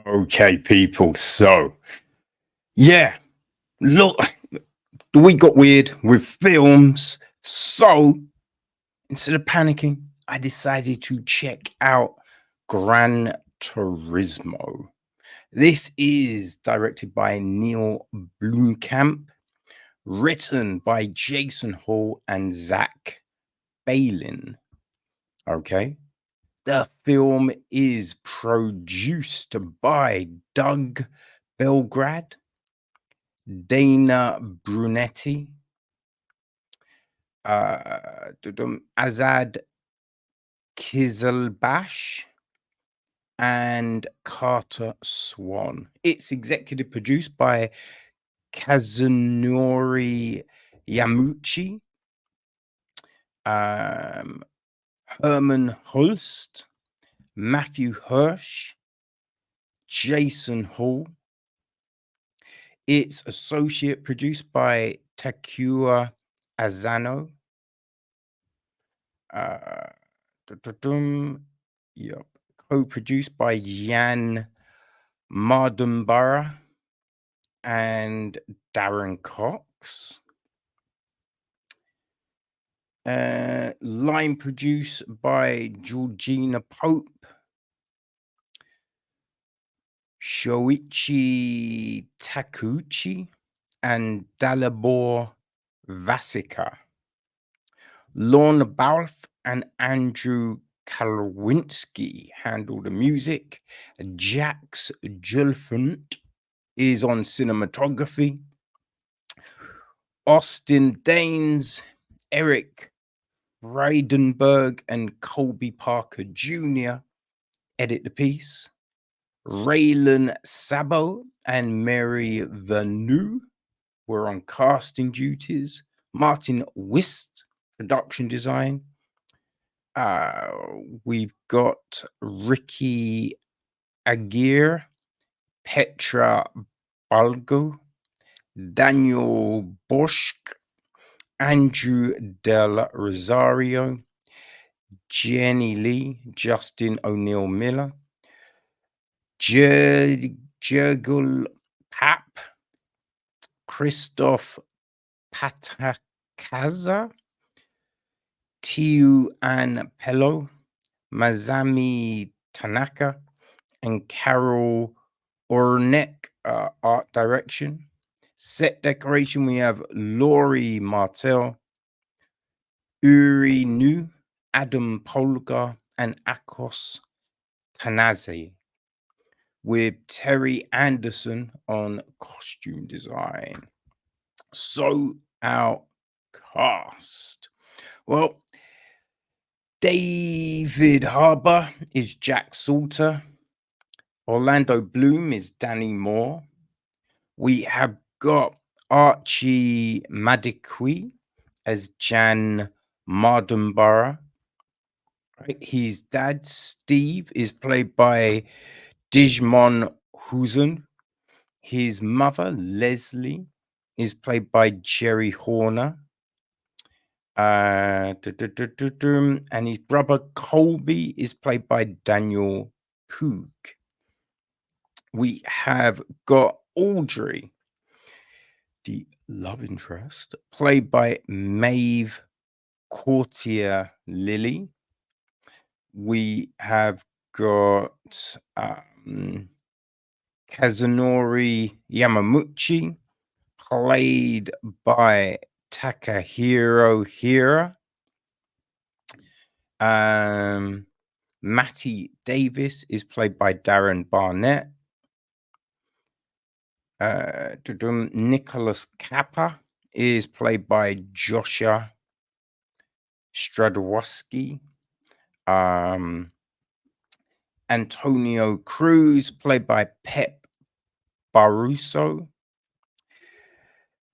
Okay, people. So, yeah, look, the week got weird with films. So, instead of panicking, I decided to check out Gran Turismo. This is directed by Neill Blomkamp, written by Jason Hall and Zach Baylin. Okay. The film is produced by Doug Belgrad, Dana Brunetti, Azad Kizilbash, and Carter Swan. It's executive produced by Kazunori Yamuchi, um, Herman Holst, Matthew Hirsch, Jason Hall. It's associate produced by Takua Azano. Yep. Co-produced by Jann Mardenborough and Darren Cox. Line produced by Georgina Pope, Shoichi Takuchi, and Dalibor Vasica. Lorna Balfe and Andrew Kalwinski handle the music. Jax Julfant is on cinematography. Austin Daines, Eric Freidenberg, and Colby Parker Jr. edit the piece. Raylan Sabo and Mary Vernew were on casting duties. Martin Wist, production design. We've got Ricky Aguirre, Petra Balgo, Daniel Bosch, Andrew Del Rosario, Jenny Lee, Justin O'Neill Miller, Jurgul Pap, Christoph Patakaza, Tiu Ann Pello, Mazami Tanaka, and Carol Ornek, art direction. Set decoration, we have Laurie Martell, Uri Nu, Adam Polgar, and Akos Tanaze, with Terry Anderson on costume design. So, our cast. Well, David Harbour is Jack Salter. Orlando Bloom is Danny Moore. We have got Archie Madekwe as Jann Mardenborough. Right. His dad, Steve, is played by Digimon Husen. His mother, Leslie, is played by Jerry Horner. And his brother, Colby, is played by Daniel Poog. We have got Audrey, the love interest, played by Maeve Courtier-Lilley. We have got Kazunori Yamamuchi, played by Takahiro Hira. Matty Davis is played by Darren Barnett. Nicholas Kappa is played by Joshua Stradowski. Antonio Cruz, played by Pep Baruso.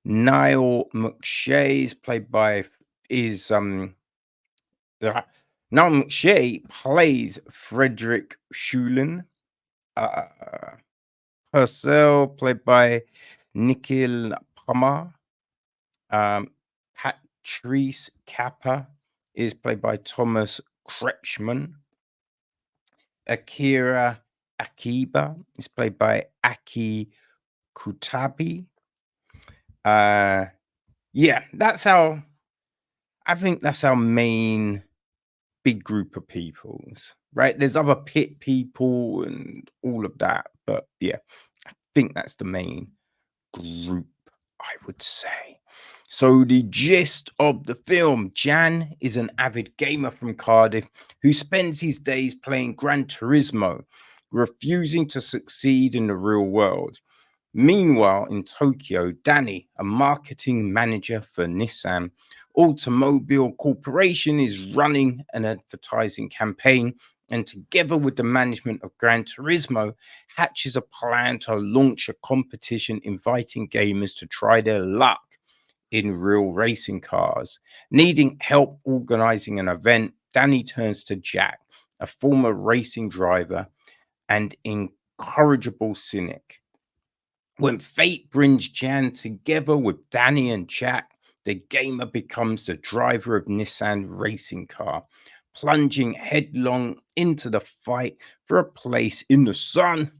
Niall McShay is played by Niall McShay plays Frederick Shulin. Purcell, played by Nikhil Pamar. Patrice Kappa is played by Thomas Kretschmann. Akira Akiba is played by Aki Kutabi. Yeah, I think that's our main big group of peoples, right? There's other pit people and all of that, but yeah, I think that's the main group, I would say. So the gist of the film: Jann is an avid gamer from Cardiff who spends his days playing Gran Turismo, refusing to succeed in the real world. Meanwhile, in Tokyo, Danny, a marketing manager for Nissan Automobile Corporation, is running an advertising campaign, and together with the management of Gran Turismo, hatches a plan to launch a competition inviting gamers to try their luck in real racing cars. Needing help organizing an event, Danny turns to Jack, a former racing driver and incorrigible cynic. When fate brings Jann together with Danny and Jack, the gamer becomes the driver of Nissan racing car, plunging headlong into the fight for a place in the sun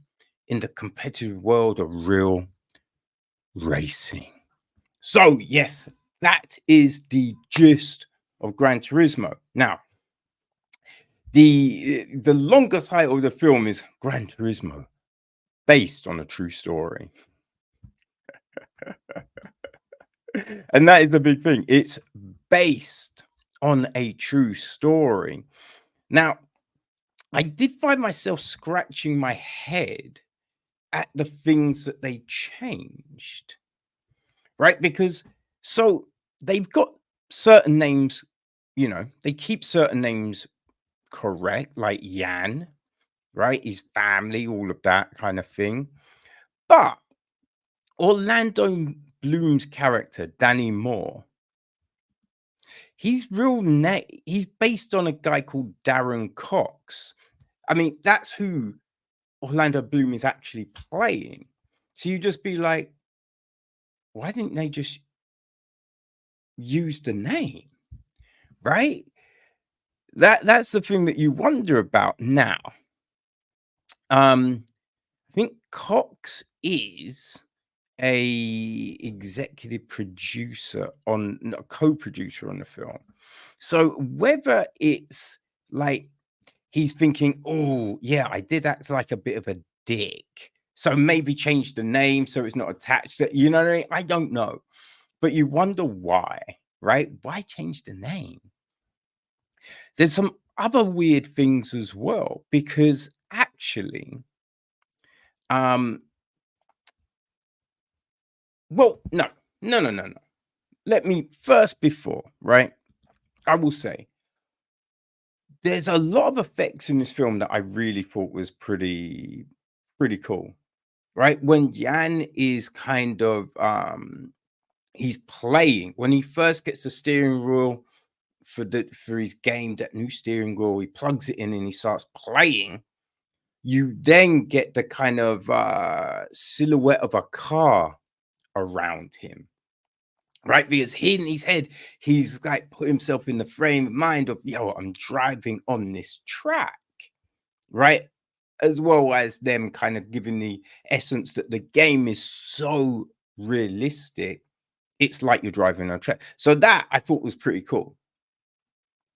in the competitive world of real racing. So, yes, that is the gist of Gran Turismo. Now, the longer title of the film is Gran Turismo, based on a true story. And that is the big thing. It's based on a true story. Now, I did find myself scratching my head at the things that they changed, right? Because so they've got certain names, they keep certain names correct, like Jann, right? His family, all of that kind of thing. But Orlando Bloom's character, Danny Moore, he's based on a guy called Darren Cox. I mean, that's who Orlando Bloom is actually playing. So you just be like, why didn't they just use the name? Right? That's the thing that you wonder about now. I think Cox is a executive producer a co-producer on the film. So whether it's like he's thinking, oh yeah, I did act like a bit of a dick, so maybe change the name so it's not attached to, you know what I mean? I don't know, but you wonder why, right? Why change the name? There's some other weird things as well, because actually, um well, no. Let me first, before, right? I will say there's a lot of effects in this film that I really thought was pretty cool, right? When Jann is kind of he's playing, when he first gets the steering wheel for his game, that new steering wheel, he plugs it in and he starts playing. You then get the kind of silhouette of a car around him, right? Because in his head, he's like put himself in the frame of mind of, yo, I'm driving on this track, right? As well as them kind of giving the essence that the game is so realistic, it's like you're driving on a track. So that I thought was pretty cool,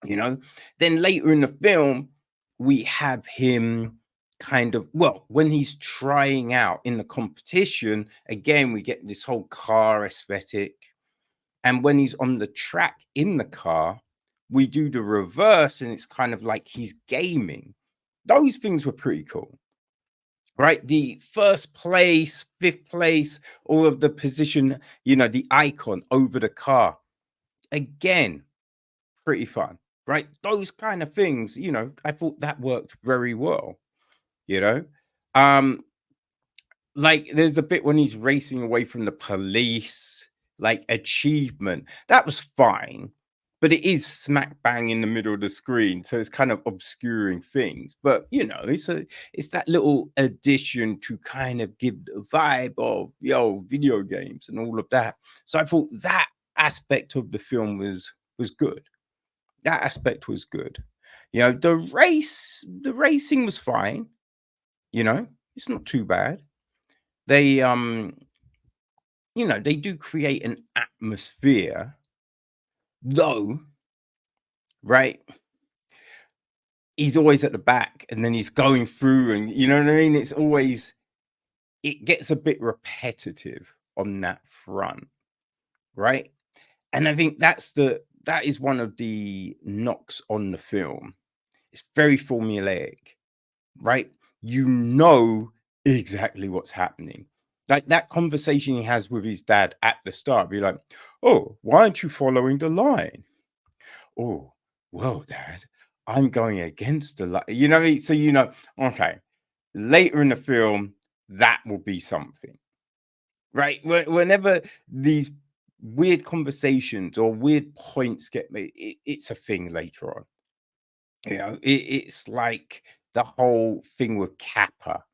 you know. Then later in the film, we have him kind of, well, when he's trying out in the competition, again, we get this whole car aesthetic. And when he's on the track in the car, we do the reverse, and it's kind of like he's gaming. Those things were pretty cool, right? The first place, fifth place, all of the position, the icon over the car. Again, pretty fun, right? Those kind of things, I thought that worked very well, you know. Um, like there's a bit when he's racing away from the police, like achievement. That was fine, but it is smack bang in the middle of the screen, so it's kind of obscuring things. But it's that little addition to kind of give the vibe of video games and all of that. So I thought that aspect of the film was good. That aspect was good. The racing was fine. You know, it's not too bad. They they do create an atmosphere, though, right? He's always at the back and then he's going through, and you know what I mean? It gets a bit repetitive on that front, right? And I think that is one of the knocks on the film. It's very formulaic, right? You know exactly what's happening. Like that conversation he has with his dad at the start, be like, "Oh, why aren't you following the line?" "Oh, well, Dad, I'm going against the line." You know what I mean? So okay, later in the film, that will be something, right? Whenever these weird conversations or weird points get made, it's a thing later on. It's like the whole thing with Kappa.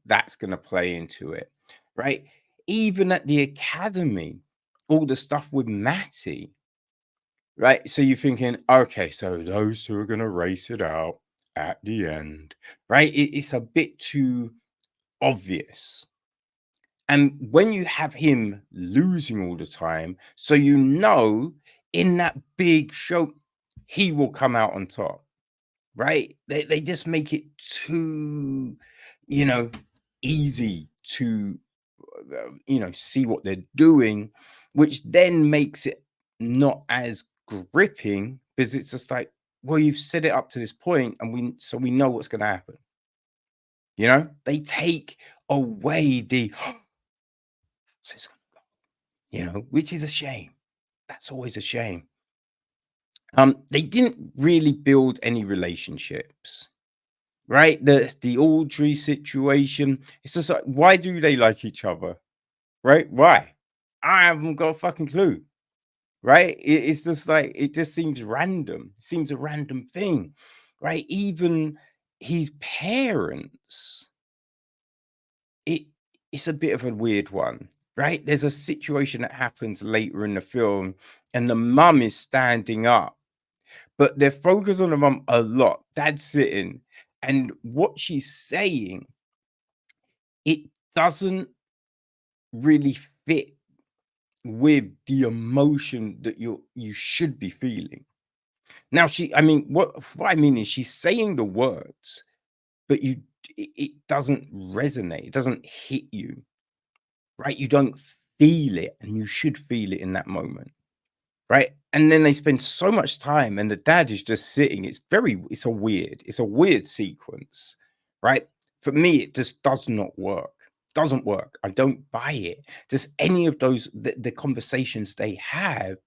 That's going to play into it, right? Even at the academy, all the stuff with Matty, right? So you're thinking, okay, so those two are going to race it out at the end, right? It's a bit too obvious. And when you have him losing all the time, so in that big show, he will come out on top, right? They just make it too, you know, easy to, see what they're doing, which then makes it not as gripping because it's just like, well, you've set it up to this point, and we know what's going to happen. They take away the which is a shame. That's always a shame. They didn't really build any relationships, right? The Audrey situation. It's just like, why do they like each other, right? Why? I haven't got a fucking clue, right? It's just like it just seems random. It seems a random thing, right? Even his parents. It it's a bit of a weird one, right? There's a situation that happens later in the film, and the mum is standing up, but they're focused on the mum a lot. Dad's sitting, and what she's saying, it doesn't really fit with the emotion that you should be feeling. Now, what I mean is she's saying the words, but it doesn't resonate. It doesn't hit you, right? You don't feel it, and you should feel it in that moment, right? And then they spend so much time, and the dad is just sitting. It's a weird sequence, right? For me, it just does not work. Doesn't work. I don't buy it. Just any of those the conversations they have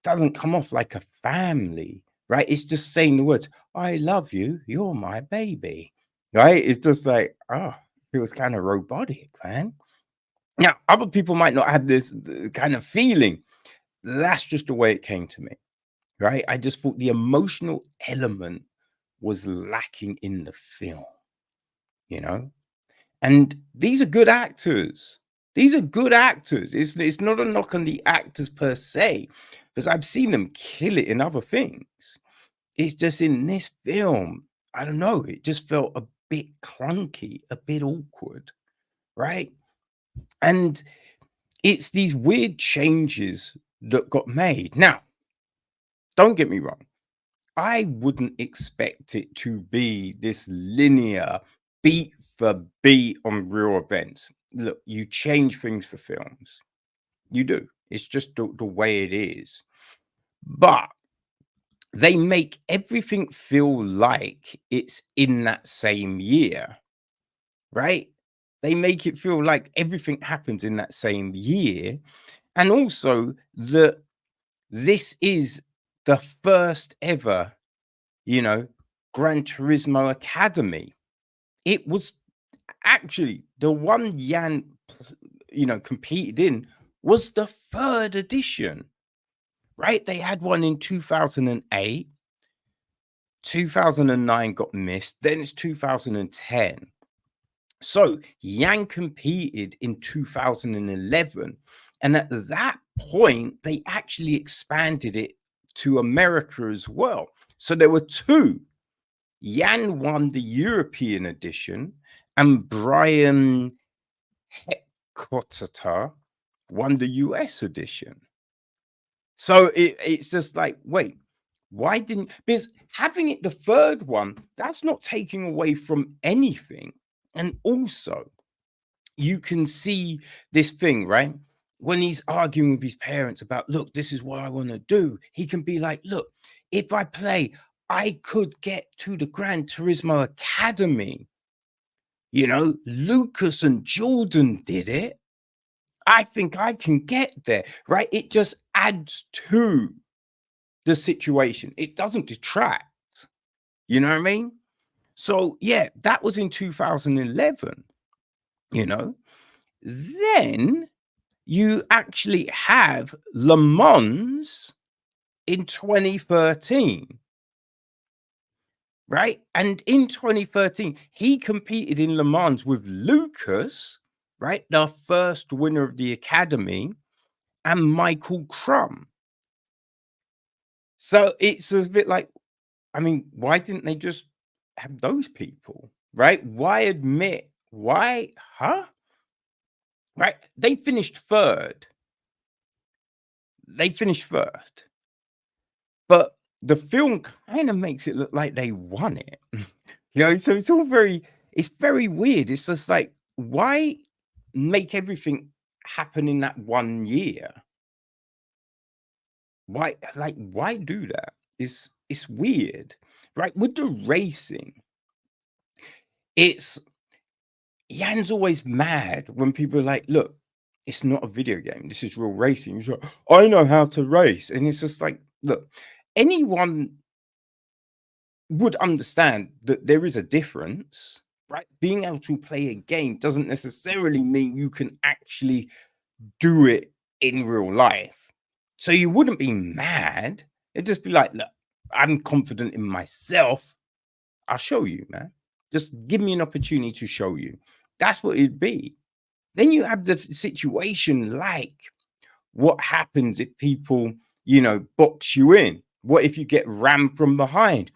doesn't come off like a family, right? It's just saying the words, "I love you, you're my baby." Right? It's just like, oh, it was kind of robotic, man. Now, other people might not have this kind of feeling. That's just the way it came to me, right? I just thought the emotional element was lacking in the film, you know? And these are good actors. These are good actors. It's not a knock on the actors per se, because I've seen them kill it in other things. It's just in this film, I don't know, it just felt a bit clunky, a bit awkward, right? And it's these weird changes that got made. Now, don't get me wrong. I wouldn't expect it to be this linear beat for beat on real events. Look, you change things for films. You do. It's just the way it is. But they make everything feel like it's in that same year, right? They make it feel like everything happens in that same year. And also that this is the first ever, you know, Gran Turismo Academy. It was actually the one Jann, competed in was the third edition, right? They had one in 2008, 2009 got missed, then it's 2010. So Jann competed in 2011. And at that point, they actually expanded it to America as well. So there were two Jann won the European edition, and Brian Hecotata won the US edition. So it's just like, wait, why didn't, because having it the third one, that's not taking away from anything. And also, you can see this thing, right? When he's arguing with his parents about, look, this is what I want to do, he can be like, look, if I play, I could get to the Gran Turismo Academy. You know, Lucas and Jordan did it. I think I can get there, right? It just adds to the situation. It doesn't detract. You know what I mean? So, yeah, that was in 2011, you know. Then you actually have Le Mans in 2013, right? And in 2013, he competed in Le Mans with Lucas, right? The first winner of the Academy, and Michael Crum. So it's a bit like, I mean, why didn't they just have those people, right? Why admit, why, huh? Right? They finished third. They finished first. But the film kind of makes it look like they won it. You know, so it's all it's very weird. It's just like, why make everything happen in that 1 year? Why do that? It's weird, right? With the racing, it's Jan's always mad when people are like, look, it's not a video game. This is real racing. He's like, I know how to race. And it's just like, look, anyone would understand that there is a difference, right? Being able to play a game doesn't necessarily mean you can actually do it in real life. So you wouldn't be mad. It'd just be like, look, I'm confident in myself. I'll show you, man. Just give me an opportunity to show you. That's what it'd be. Then you have the situation like, what happens if people, you know, box you in? What if you get rammed from behind?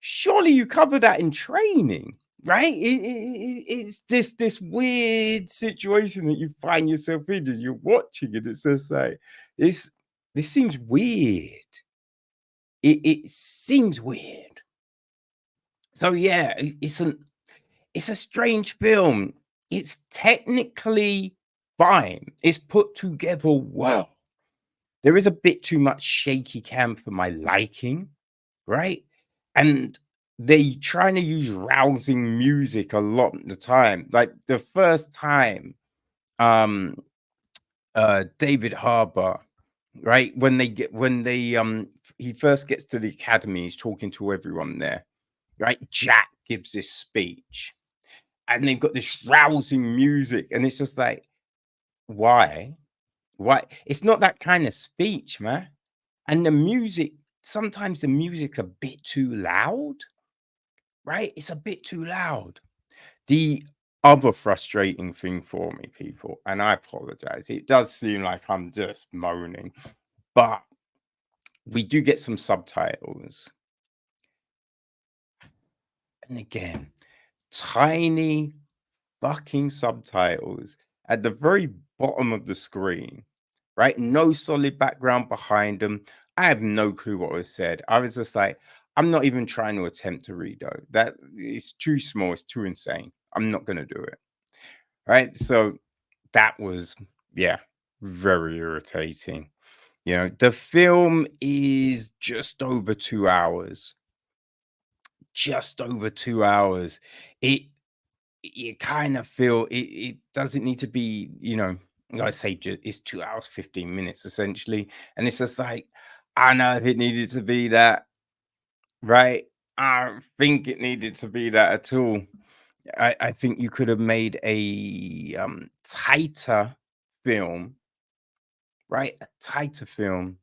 Surely you cover that in training, right? It's just this weird situation that you find yourself in and you're watching it. It's just like, this seems weird. It seems weird. So yeah, it's a strange film. It's technically fine. It's put together well. There is a bit too much shaky cam for my liking, right? And they trying to use rousing music a lot of the time. Like the first time, David Harbour, right? When he first gets to the academy, he's talking to everyone there, right? Jack gives this speech, and they've got this rousing music, and it's just like, why? Why? It's not that kind of speech, man. And the music, sometimes the music's a bit too loud, right? It's a bit too loud. The other frustrating thing for me, people, and I apologize, it does seem like I'm just moaning, but we do get some subtitles. And again, tiny fucking subtitles at the very bottom of the screen, right? No solid background behind them. I have no clue what was said. I was just like, I'm not even trying to attempt to read though. That is too small, it's too insane. I'm not gonna do it. Right. So that was, yeah, very irritating. You know, the film is just over 2 hours. Just over 2 hours. It you kind of feel it doesn't need to be, you know, like I say, it's 2 hours, 15 minutes essentially. And it's just like, I don't know if it needed to be that, right? I don't think it needed to be that at all. I think you could have made a tighter film, right? A tighter film.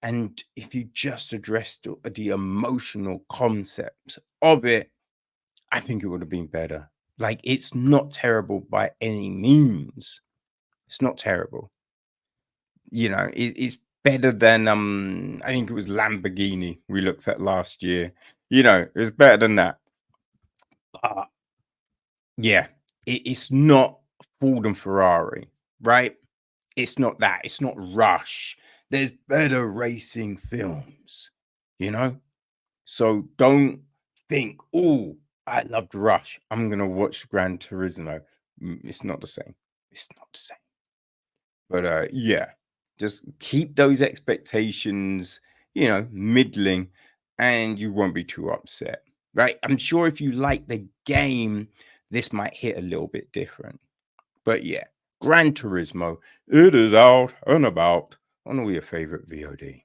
And if you just addressed the emotional concept of it, I think it would have been better. Like, it's not terrible by any means. It's not terrible. You know, it's better than I think it was Lamborghini we looked at last year. You know, it's better than that. Yeah, it's not Ford and Ferrari, right? It's not that. It's not Rush. There's better racing films, you know? So don't think, oh, I loved Rush. I'm going to watch Gran Turismo. It's not the same. It's not the same. But yeah, just keep those expectations, you know, middling, and you won't be too upset, right? I'm sure if you like the game, this might hit a little bit different. But yeah, Gran Turismo, it is out and about on all your favorite VOD.